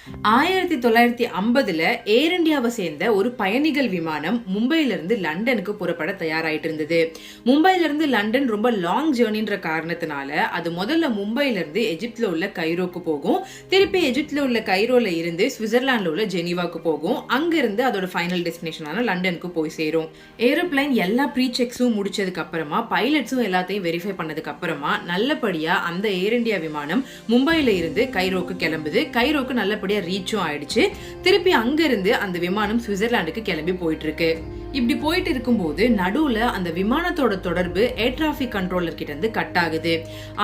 1950ல ஏர் இந்தியாவை சேர்ந்த ஒரு பயணிகள் விமானம் மும்பையிலிருந்து லண்டனுக்கு புறப்பட தயாராயிட்டு இருந்தது. மும்பையிலிருந்து லண்டன் ரொம்ப லாங் ஜேர்னின்ற காரணத்தினால அது முதல்ல மும்பையிலிருந்து எஜிப்ட்ல உள்ள கைரோக்கு போகும். திருப்பி எஜிப்ட்ல உள்ள கைரோல இருந்து சுவிட்சர்லாந்துல உள்ள ஜெனீவாக்கு போகும். அங்கிருந்து அதோட ஃபைனல் டெஸ்டினேஷனான லண்டனுக்கு போய் சேரும். ஏரோப்ளைன் எல்லா ப்ரீ செக்ஸும் முடிச்சதுக்கு அப்புறமா பைலட்ஸும் எல்லாத்தையும் வெரிஃபை பண்ணதுக்கு அப்புறமா நல்லபடியா அந்த ஏர் இந்தியா விமானம் மும்பையில இருந்து கைரோக்கு கிளம்புது. கைரோக்கு நல்லபடியா ரீச்சும் ஆயிடுச்சு. திருப்பி அங்க இருந்து அந்த விமானம் சுவிட்சர்லாந்துக்கு கிளம்பி போயிட்டு இருக்கு. இப்படி போயிட்டு இருக்கும்போது நடுவுல அந்த விமானத்தோட தொடர்பு ஏர் டிராபிக் கண்ட்ரோலர் கிட்ட இருந்து கட் ஆகுது.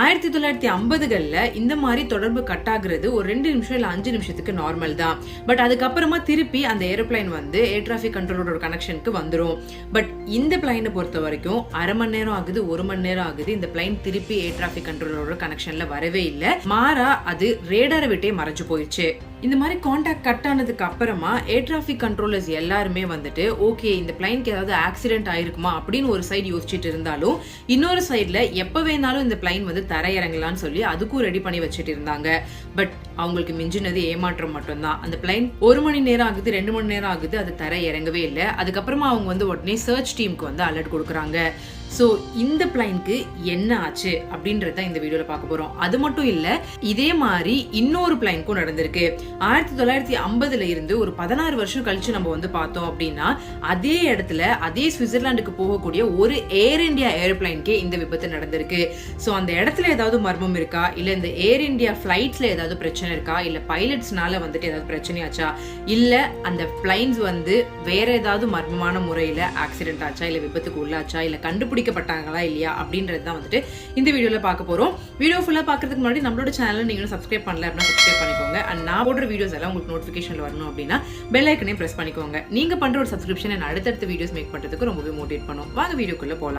1950கள்ல இந்த மாதிரி தொடர்பு கட் ஆகுறது ஒரு 2 நிமிஷம் இல்ல 5 நிமிஷத்துக்கு நார்மல் தான். பட் அதுக்கப்புறமா திருப்பி அந்த ஏரோப்ளைன் வந்து ஏர் டிராபிக் கண்ட்ரோலரோட கனெக்ஷனுக்கு வந்துடும். பட் இந்த பிளைனை பொறுத்த வரைக்கும் அரை மணி நேரம் ஆகுது, 1 மணி நேரம் ஆகுது. இந்த பிளைன் திருப்பி ஏர் டிராபிக் கண்ட்ரோலரோட கனெக்ஷன்ல வரவே இல்லை. மாறா அது ரேடாரை விட்டே மறைஞ்சு போயிடுச்சு. இந்த மாதிரி கான்டாக்ட் கட் ஆனதுக்கு அப்புறமா ஏர் டிராபிக் கண்ட்ரோலர்ஸ் எல்லாருமே வந்துட்டு ஓகே இந்த பிளைனுக்கு ஏதாவது ஆக்சிடென்ட் ஆயிருக்குமா அப்படின்னு ஒரு சைடு யோசிச்சுட்டு இருந்தாலும் இன்னொரு சைட்ல எப்ப வேணாலும் இந்த பிளைன் வந்து தரையிறங்கலான்னு சொல்லி அதுக்கும் ரெடி பண்ணி வச்சுட்டு இருந்தாங்க. பட் அவங்களுக்கு மிஞ்சினது ஏமாற்றம் மட்டும்தான். அந்த பிளைன் 1 மணி நேரம் ஆகுது, 2 மணி நேரம் ஆகுது, அது தரை இறங்கவே இல்லை. அதுக்கப்புறமா அவங்க வந்து உடனே சர்ச் டீமுக்கு வந்து அலர்ட் கொடுக்குறாங்க. ஸோ இந்த பிளைனுக்கு என்ன ஆச்சு அப்படின்றத இந்த வீடியோல பார்க்க போறோம். அது மட்டும் இல்ல, இதே மாதிரி இன்னொரு பிளைனுக்கும் நடந்திருக்கு. 1950ல இருந்து ஒரு 16 வருஷம் கழிச்சு நம்ம வந்து பார்த்தோம் அப்படின்னா அதே இடத்துல அதே சுவிட்சர்லாந்துக்கு போகக்கூடிய ஒரு ஏர் இந்தியா ஏரோப்ளைனுக்கே இந்த விபத்து நடந்திருக்கு. ஸோ அந்த இடத்துல ஏதாவது மர்மம் இருக்கா, இல்ல இந்த ஏர் இந்தியா பிளைட்ஸ்ல ஏதாவது பிரச்சனை இருக்கா, இல்ல பைலட்ஸ்னால வந்துட்டு ஏதாவது பிரச்சனையாச்சா, இல்ல அந்த பிளைன்ஸ் வந்து வேற ஏதாவது மர்மமான முறையில ஆக்சிடென்ட் ஆச்சா, இல்ல விபத்துக்கு உள்ளாச்சா, இல்ல கண்டுபிடிக்கப்பட்டாங்களா இல்லையா அப்படின்றது தான் வந்துட்டு இந்த வீடியோல பார்க்க போறோம். வீடியோ ஃபுல்லா பார்க்கறதுக்கு முன்னாடி நம்மளோட சேனலை நீங்க சப்ஸ்கிரைப் பண்ணல அப்படின்னா சப்ஸ்கிரைப் பண்ணிக்கோங்க. அண்ட் நான் போடுற வீடியோஸ் எல்லாம் உங்களுக்கு நோட்டிஃபிகேஷன்ல வரணும் அப்படின்னா பெல் ஐக்கனையும் பிரஸ் பண்ணிக்கோங்க. நீங்க பண்ற ஒரு சப்ஸ்கிரிப்ஷன் அடுத்தடுத்த வீடியோஸ் மேக் பண்றதுக்கு ரொம்பவே மோட்டிவேட் பண்ணும். வாங்க வீடியோக்குள்ள போலாம்.